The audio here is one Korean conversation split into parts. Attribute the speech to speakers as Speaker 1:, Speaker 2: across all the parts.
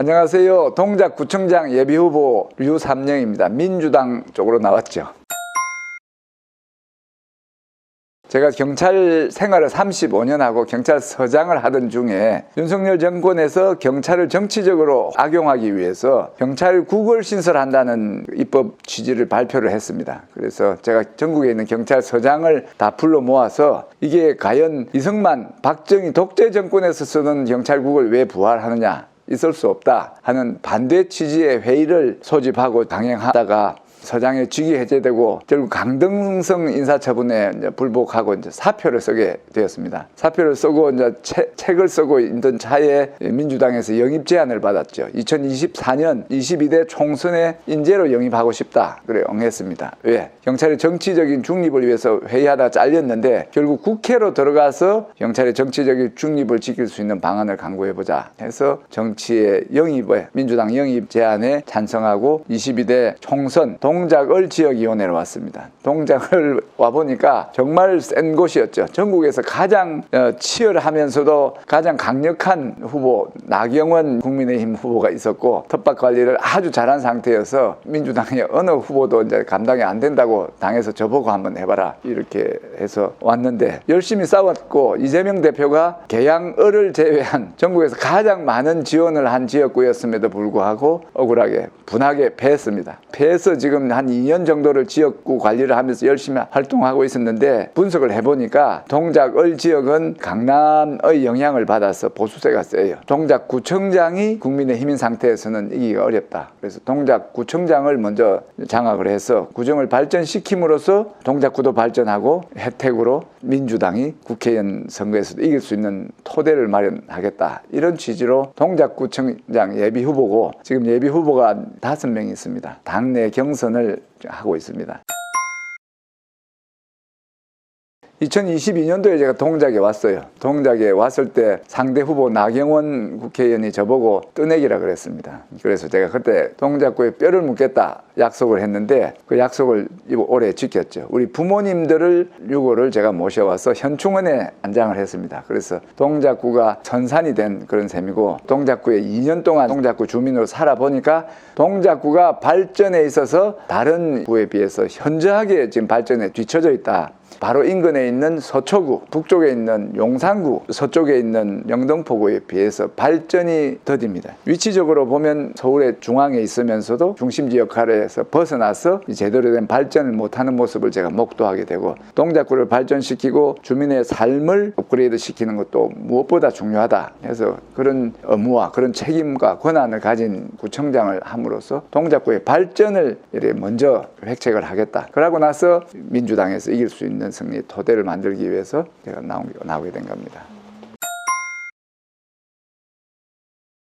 Speaker 1: 안녕하세요. 동작구청장 예비후보 류삼영입니다. 민주당 쪽으로 나왔죠. 제가 경찰 생활을 35년 하고 경찰서장을 하던 중에 윤석열 정권에서 경찰을 정치적으로 악용하기 위해서 경찰국을 신설한다는 입법 취지를 발표를 했습니다. 그래서 제가 전국에 있는 경찰서장을 다 불러 모아서 이게 과연 이승만, 박정희 독재 정권에서 쓰는 경찰국을 왜 부활하느냐, 있을 수 없다 하는 반대 취지의 회의를 소집하고 강행하다가 서장의 직위 해제되고 결국 강등성 인사처분에 불복하고 이제 사표를 쓰게 되었습니다. 사표를 쓰고 이제 책을 쓰고 있던 차에 민주당에서 영입 제안을 받았죠. 2024년 22대 총선에 인재로 영입하고 싶다. 그래 응했습니다. 왜? 경찰의 정치적인 중립을 위해서 회의하다 잘렸는데 결국 국회로 들어가서 경찰의 정치적인 중립을 지킬 수 있는 방안을 강구해보자 해서 정치의 영입에 민주당 영입 제안에 찬성하고 22대 총선 동작을 지역위원회로 왔습니다. 동작을 와보니까 정말 센 곳이었죠. 전국에서 가장 치열하면서도 가장 강력한 후보 나경원 국민의힘 후보가 있었고 텃밭 관리를 아주 잘한 상태여서 민주당의 어느 후보도 이제 감당이 안 된다고 당에서 저보고 한번 해봐라 이렇게 해서 왔는데 열심히 싸웠고 이재명 대표가 계양을을 제외한 전국에서 가장 많은 지원을 한 지역구였음에도 불구하고 억울하게 분하게 패했습니다. 패해서 지금 한 2년 정도를 지역구 관리를 하면서 열심히 활동하고 있었는데 분석을 해보니까 동작을 지역은 강남의 영향을 받아서 보수세가 세요. 동작구청장이 국민의힘인 상태에서는 이기가 어렵다. 그래서 동작구청장을 먼저 장악을 해서 구정을 발전시킴으로써 동작구도 발전하고 혜택으로 민주당이 국회의원 선거에서도 이길 수 있는 토대를 마련하겠다. 이런 취지로 동작구청장 예비후보고 지금 예비후보가 5명이 있습니다. 당내 경선을 하고 있습니다. 2022년도에 제가 동작에 왔어요. 동작에 왔을 때 상대 후보 나경원 국회의원이 저보고 뜨내기라 그랬습니다. 그래서 제가 그때 동작구에 뼈를 묻겠다 약속을 했는데 그 약속을 올해 지켰죠. 우리 부모님들을 6월을 제가 모셔와서 현충원에 안장을 했습니다. 그래서 동작구가 선산이 된 그런 셈이고 동작구에 2년 동안 동작구 주민으로 살아보니까 동작구가 발전에 있어서 다른 구에 비해서 현저하게 지금 발전에 뒤처져 있다. 바로 인근에 있는 서초구, 북쪽에 있는 용산구, 서쪽에 있는 영등포구에 비해서 발전이 더딥니다. 위치적으로 보면 서울의 중앙에 있으면서도 중심지 역할에서 벗어나서 제대로 된 발전을 못하는 모습을 제가 목도하게 되고 동작구를 발전시키고 주민의 삶을 업그레이드 시키는 것도 무엇보다 중요하다 해서 그런 업무와 그런 책임과 권한을 가진 구청장을 함으로써 동작구의 발전을 먼저 획책을 하겠다. 그러고 나서 민주당에서 이길 수 있는 승리 토대를 만들기 위해서 제가 나오게 된 겁니다.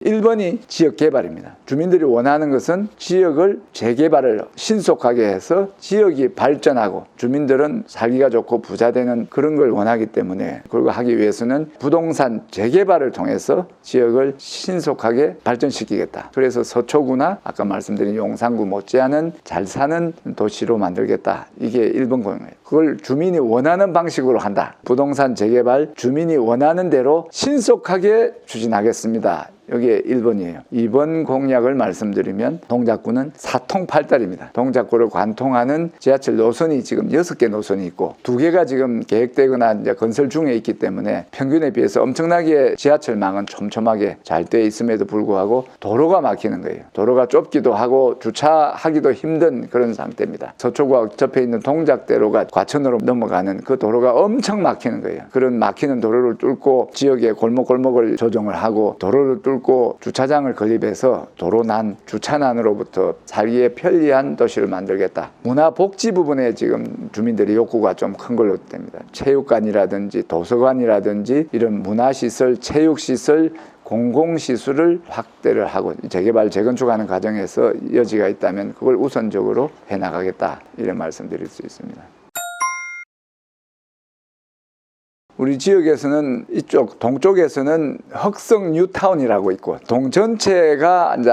Speaker 1: 1번이 지역개발입니다. 주민들이 원하는 것은 지역을 재개발을 신속하게 해서 지역이 발전하고 주민들은 살기가 좋고 부자되는 그런 걸 원하기 때문에 그걸 하기 위해서는 부동산 재개발을 통해서 지역을 신속하게 발전시키겠다. 그래서 서초구나 아까 말씀드린 용산구 못지않은 잘 사는 도시로 만들겠다. 이게 1번 공약이에요. 그걸 주민이 원하는 방식으로 한다. 부동산 재개발 주민이 원하는 대로 신속하게 추진하겠습니다. 여기에 1번이에요. 2번 공약을 말씀드리면 동작구는 사통팔달입니다. 동작구를 관통하는 지하철 노선이 지금 6개 노선이 있고 2개가 지금 계획되거나 이제 건설 중에 있기 때문에 평균에 비해서 엄청나게 지하철망은 촘촘하게 잘 돼 있음에도 불구하고 도로가 막히는 거예요. 도로가 좁기도 하고 주차하기도 힘든 그런 상태입니다. 서초구와 접해 있는 동작대로가 과천으로 넘어가는 그 도로가 엄청 막히는 거예요. 그런 막히는 도로를 뚫고 지역의 골목골목을 조정을 하고 도로를 뚫고 주차장을 건립해서 도로난, 주차난으로부터 살기에 편리한 도시를 만들겠다. 문화복지 부분에 지금 주민들의 욕구가 좀 큰 걸로 됩니다. 체육관이라든지 도서관이라든지 이런 문화시설, 체육시설, 공공시설을 확대를 하고 재개발, 재건축하는 과정에서 여지가 있다면 그걸 우선적으로 해나가겠다. 이런 말씀드릴 수 있습니다. 우리 지역에서는 이쪽 동쪽에서는 흑성 뉴타운이라고 있고 동 전체가 이제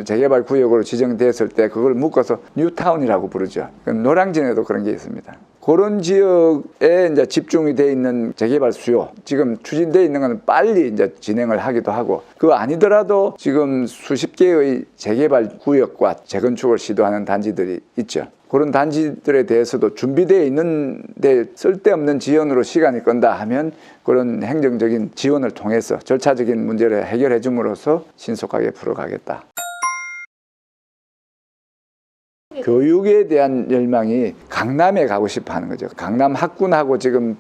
Speaker 1: 재개발 구역으로 지정됐을 때 그걸 묶어서 뉴타운이라고 부르죠. 노량진에도 그런 게 있습니다. 그런 지역에 이제 집중이 돼 있는 재개발 수요, 지금 추진돼 있는 건 빨리 이제 진행을 하기도 하고, 그거 아니더라도 지금 수십 개의 재개발 구역과 재건축을 시도하는 단지들이 있죠. 그런 단지들에 대해서도 준비되어 있는데 쓸데없는 지연으로 시간이 끈다 하면 그런 행정적인 지원을 통해서 절차적인 문제를 해결해 줌으로써 신속하게 풀어가겠다. 교육에 대한 열망이 강남에 가고 싶어 하는 거죠. 강남 학군하고 지금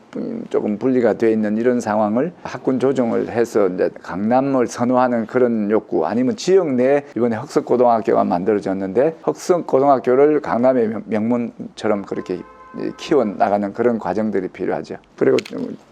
Speaker 1: 조금 분리가 되어 있는 이런 상황을 학군 조정을 해서 이제 강남을 선호하는 그런 욕구, 아니면 지역 내에 이번에 흑석고등학교가 만들어졌는데 흑석고등학교를 강남의 명문처럼 그렇게 키워나가는 그런 과정들이 필요하죠. 그리고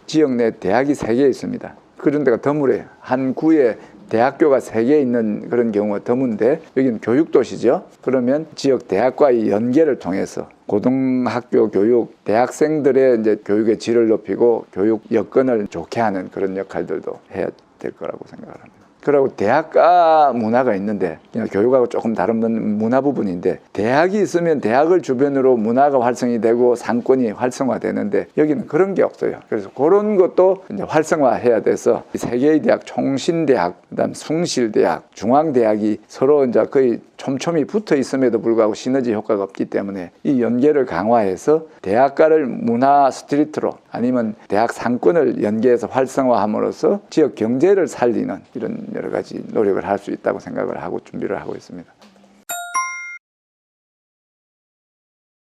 Speaker 1: 지역 내 대학이 3개 있습니다. 그런 데가 드물어요. 한 구에 대학교가 3개 있는 그런 경우가 드문데, 여기는 교육도시죠. 그러면 지역 대학과의 연계를 통해서 고등학교 교육, 대학생들의 이제 교육의 질을 높이고 교육 여건을 좋게 하는 그런 역할들도 해야 될 거라고 생각을 합니다. 그리고 대학가 문화가 있는데, 그냥 교육하고 조금 다른 문화 부분인데, 대학이 있으면 대학을 주변으로 문화가 활성이 되고 상권이 활성화되는데 여기는 그런 게 없어요. 그래서 그런 것도 이제 활성화해야 돼서 3개의 대학, 총신대학, 그다음 숭실대학, 중앙대학이 서로 이제 거의 촘촘히 붙어 있음에도 불구하고 시너지 효과가 없기 때문에 이 연계를 강화해서 대학가를 문화 스트리트로, 아니면 대학 상권을 연계해서 활성화함으로써 지역 경제를 살리는 이런 여러 가지 노력을 할 수 있다고 생각을 하고 준비를 하고 있습니다.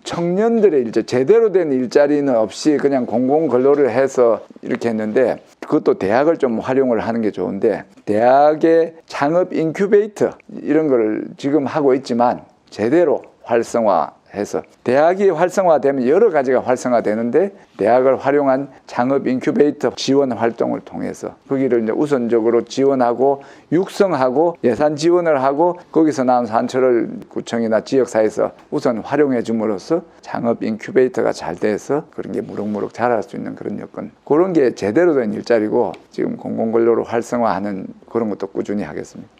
Speaker 1: 청년들의 일자, 제대로 된 일자리는 없이 그냥 공공근로를 해서 이렇게 했는데, 그것도 대학을 좀 활용을 하는 게 좋은데, 대학의 창업 인큐베이터 이런 거를 지금 하고 있지만 제대로 활성화해서, 대학이 활성화되면 여러 가지가 활성화되는데, 대학을 활용한 창업 인큐베이터 지원 활동을 통해서 거기를 이제 우선적으로 지원하고 육성하고 예산 지원을 하고, 거기서 나온 산철을 구청이나 지역사회에서 우선 활용해 줌으로써 창업 인큐베이터가 잘 돼서 그런 게 무럭무럭 자랄 수 있는 그런 여건, 그런 게 제대로 된 일자리고, 지금 공공근로로 활성화하는 그런 것도 꾸준히 하겠습니다.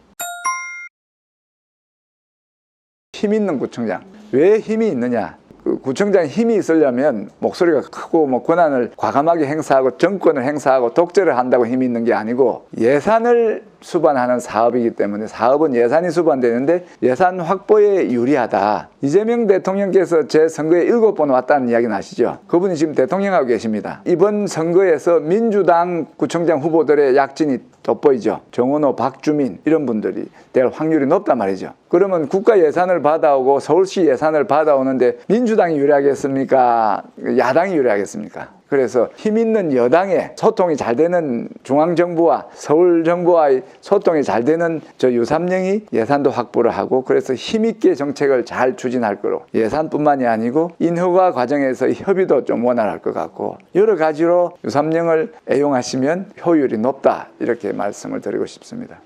Speaker 1: 힘 있는 구청장. 왜 힘이 있느냐? 구청장이 힘이 있으려면 목소리가 크고 권한을 과감하게 행사하고 정권을 행사하고 독재를 한다고 힘이 있는 게 아니고, 예산을 수반하는 사업이기 때문에, 사업은 예산이 수반되는데 예산 확보에 유리하다. 이재명 대통령께서 제 선거에 7번 왔다는 이야기는 아시죠? 그분이 지금 대통령하고 계십니다. 이번 선거에서 민주당 구청장 후보들의 약진이 돋보이죠. 정원호, 박주민 이런 분들이 될 확률이 높단 말이죠. 그러면 국가 예산을 받아오고 서울시 예산을 받아오는데 민주당이 유리하겠습니까? 야당이 유리하겠습니까? 그래서 힘 있는 여당의 소통이 잘 되는 중앙정부와 서울정부와의 소통이 잘 되는 저 유삼령이 예산도 확보를 하고, 그래서 힘있게 정책을 잘 추진할 거로, 예산뿐만이 아니고 인허가 과정에서 협의도 좀 원활할 것 같고, 여러 가지로 유삼령을 애용하시면 효율이 높다, 이렇게 말씀을 드리고 싶습니다.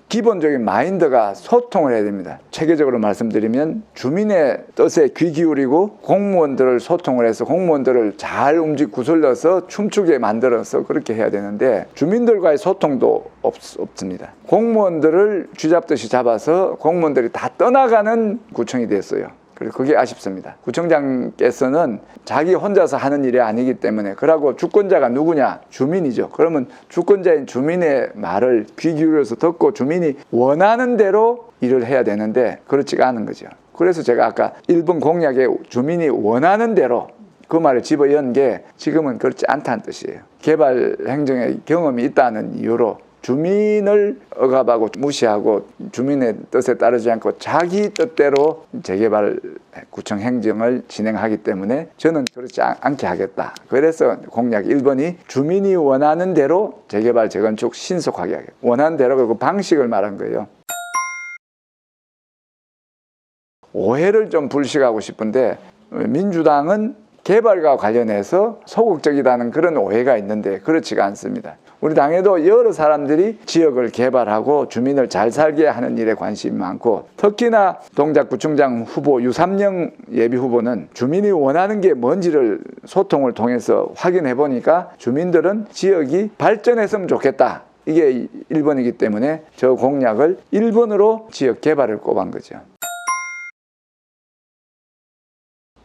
Speaker 1: 기본적인 마인드가 소통을 해야 됩니다. 체계적으로 말씀드리면 주민의 뜻에 귀 기울이고 공무원들을 소통을 해서 공무원들을 잘 구슬러서 춤추게 만들어서 그렇게 해야 되는데, 주민들과의 소통도 없습니다. 공무원들을 쥐잡듯이 잡아서 공무원들이 다 떠나가는 구청이 됐어요. 그래서 그게 아쉽습니다. 구청장께서는 자기 혼자서 하는 일이 아니기 때문에, 그러고 주권자가 누구냐? 주민이죠. 그러면 주권자인 주민의 말을 귀 기울여서 듣고 주민이 원하는 대로 일을 해야 되는데 그렇지가 않은 거죠. 그래서 제가 아까 1번 공약에 주민이 원하는 대로 그 말을 집어연 게 지금은 그렇지 않다는 뜻이에요. 개발 행정에 경험이 있다는 이유로 주민을 억압하고 무시하고 주민의 뜻에 따르지 않고 자기 뜻대로 재개발 구청 행정을 진행하기 때문에 저는 그렇지 않게 하겠다. 그래서 공약 1번이 주민이 원하는 대로 재개발 재건축 신속하게 하겠다. 원하는 대로 그 방식을 말한 거예요. 오해를 좀 불식하고 싶은데, 민주당은 개발과 관련해서 소극적이라는 그런 오해가 있는데 그렇지가 않습니다. 우리 당에도 여러 사람들이 지역을 개발하고 주민을 잘 살게 하는 일에 관심이 많고, 특히나 동작구청장 후보 유삼령 예비 후보는 주민이 원하는 게 뭔지를 소통을 통해서 확인해 보니까 주민들은 지역이 발전했으면 좋겠다. 이게 1번이기 때문에 저 공약을 1번으로 지역 개발을 꼽은 거죠.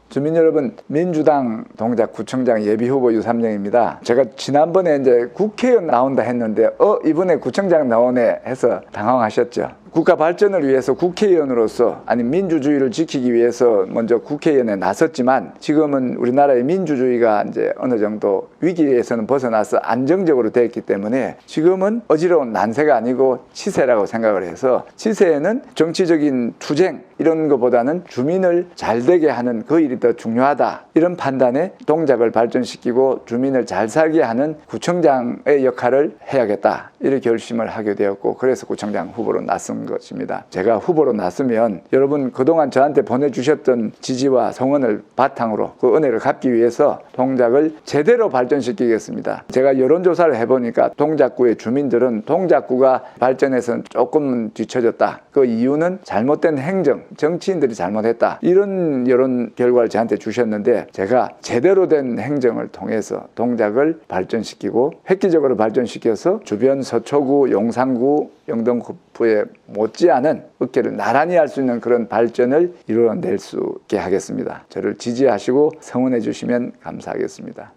Speaker 1: 주민 여러분, 민주당 동작구청장 예비후보 유삼영입니다. 제가 지난번에 이제 국회의원 나온다 했는데 이번에 구청장 나오네 해서 당황하셨죠. 국가 발전을 위해서 국회의원으로서 아니 민주주의를 지키기 위해서 먼저 국회의원에 나섰지만 지금은 우리나라의 민주주의가 이제 어느 정도 위기에서는 벗어나서 안정적으로 되었기 때문에 지금은 어지러운 난세가 아니고 치세라고 생각을 해서 치세에는 정치적인 투쟁 이런 것보다는 주민을 잘 되게 하는 그 일이 더 중요하다. 이런 판단에 동작을 발전시키고 주민을 잘 살게 하는 구청장의 역할을 해야겠다. 이렇게 결심을 하게 되었고 그래서 구청장 후보로 나선 것입니다. 제가 후보로 나서면 여러분 그동안 저한테 보내주셨던 지지와 성원을 바탕으로 그 은혜를 갚기 위해서 동작을 제대로 발전시키겠습니다. 제가 여론조사를 해보니까 동작구의 주민들은 동작구가 발전해서는 조금 뒤처졌다. 그 이유는 잘못된 행정, 정치인들이 잘못했다. 이런 여론 결과를 저한테 주셨는데 제가 제대로 된 행정을 통해서 동작을 발전시키고 획기적으로 발전시켜서 주변 서초구, 용산구, 영등포에 못지않은 어깨를 나란히 할 수 있는 그런 발전을 이루어낼 수 있게 하겠습니다. 저를 지지하시고 성원해 주시면 감사하겠습니다.